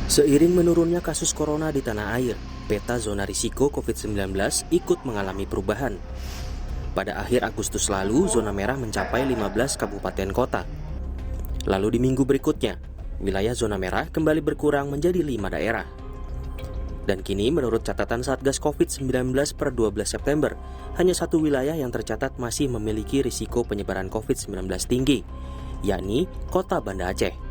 Seiring menurunnya kasus corona di tanah air, peta zona risiko COVID-19 ikut mengalami perubahan. Pada akhir Agustus lalu, zona merah mencapai 15 kabupaten kota. Lalu di minggu berikutnya, wilayah zona merah kembali berkurang menjadi 5 daerah. Dan kini menurut catatan Satgas COVID-19 per 12 September, hanya satu wilayah yang tercatat masih memiliki risiko penyebaran COVID-19 tinggi, yakni Kota Banda Aceh.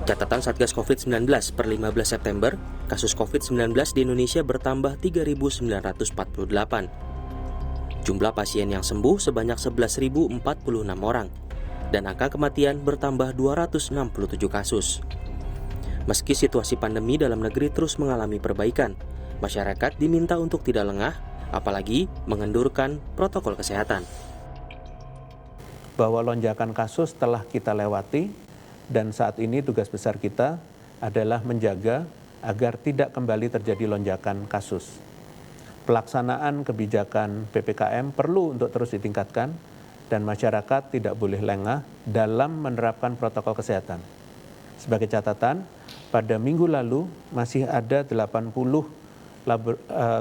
Catatan Satgas COVID-19 per 15 September, kasus COVID-19 di Indonesia bertambah 3.948. Jumlah pasien yang sembuh sebanyak 11.046 orang, dan angka kematian bertambah 267 kasus. Meski situasi pandemi dalam negeri terus mengalami perbaikan, masyarakat diminta untuk tidak lengah, apalagi mengendurkan protokol kesehatan. Bahwa lonjakan kasus telah kita lewati, dan saat ini tugas besar kita adalah menjaga agar tidak kembali terjadi lonjakan kasus. Pelaksanaan kebijakan PPKM perlu untuk terus ditingkatkan dan masyarakat tidak boleh lengah dalam menerapkan protokol kesehatan. Sebagai catatan, pada minggu lalu masih ada 80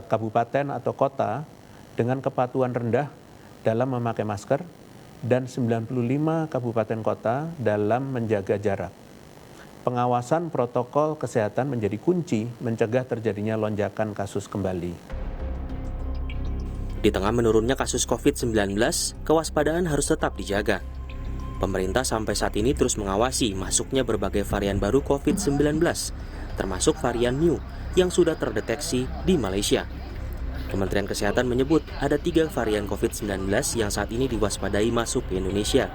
kabupaten atau kota dengan kepatuhan rendah dalam memakai masker dan 95 kabupaten kota dalam menjaga jarak. Pengawasan protokol kesehatan menjadi kunci mencegah terjadinya lonjakan kasus kembali. Di tengah menurunnya kasus COVID-19, kewaspadaan harus tetap dijaga. Pemerintah sampai saat ini terus mengawasi masuknya berbagai varian baru COVID-19, termasuk varian Mu yang sudah terdeteksi di Malaysia. Kementerian Kesehatan menyebut ada 3 varian COVID-19 yang saat ini diwaspadai masuk ke Indonesia,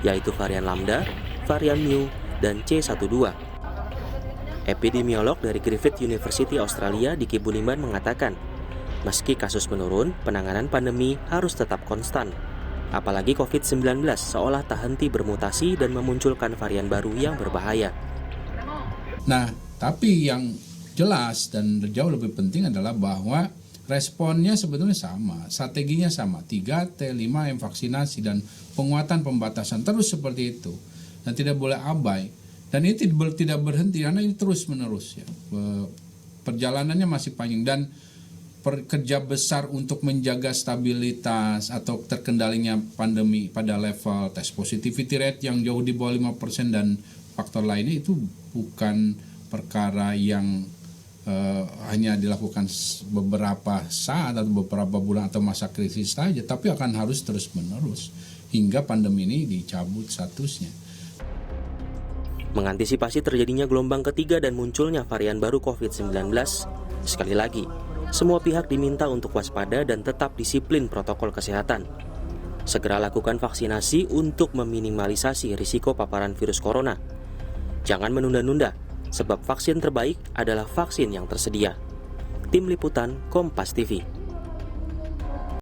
yaitu varian Lambda, varian Mu, dan C12. Epidemiolog dari Griffith University Australia, Diki Budiman mengatakan, meski kasus menurun, penanganan pandemi harus tetap konstan. Apalagi COVID-19 seolah tak henti bermutasi dan memunculkan varian baru yang berbahaya. Nah, tapi yang jelas dan jauh lebih penting adalah bahwa responnya sebetulnya sama, strateginya sama, 3T, 5M vaksinasi dan penguatan pembatasan terus seperti itu. Dan tidak boleh abai. Dan ini tidak berhenti karena ini terus menerus ya. Perjalanannya masih panjang dan kerja besar untuk menjaga stabilitas atau terkendalinya pandemi pada level test positivity rate yang jauh di bawah 5% dan faktor lainnya itu bukan perkara yang hanya dilakukan beberapa saat atau beberapa bulan atau masa krisis saja, tapi akan harus terus-menerus hingga pandemi ini dicabut statusnya. Mengantisipasi terjadinya gelombang ketiga dan munculnya varian baru COVID-19, sekali lagi, semua pihak diminta untuk waspada dan tetap disiplin protokol kesehatan. Segera lakukan vaksinasi untuk meminimalisasi risiko paparan virus corona. Jangan menunda-nunda, sebab vaksin terbaik adalah vaksin yang tersedia. Tim Liputan Kompas TV.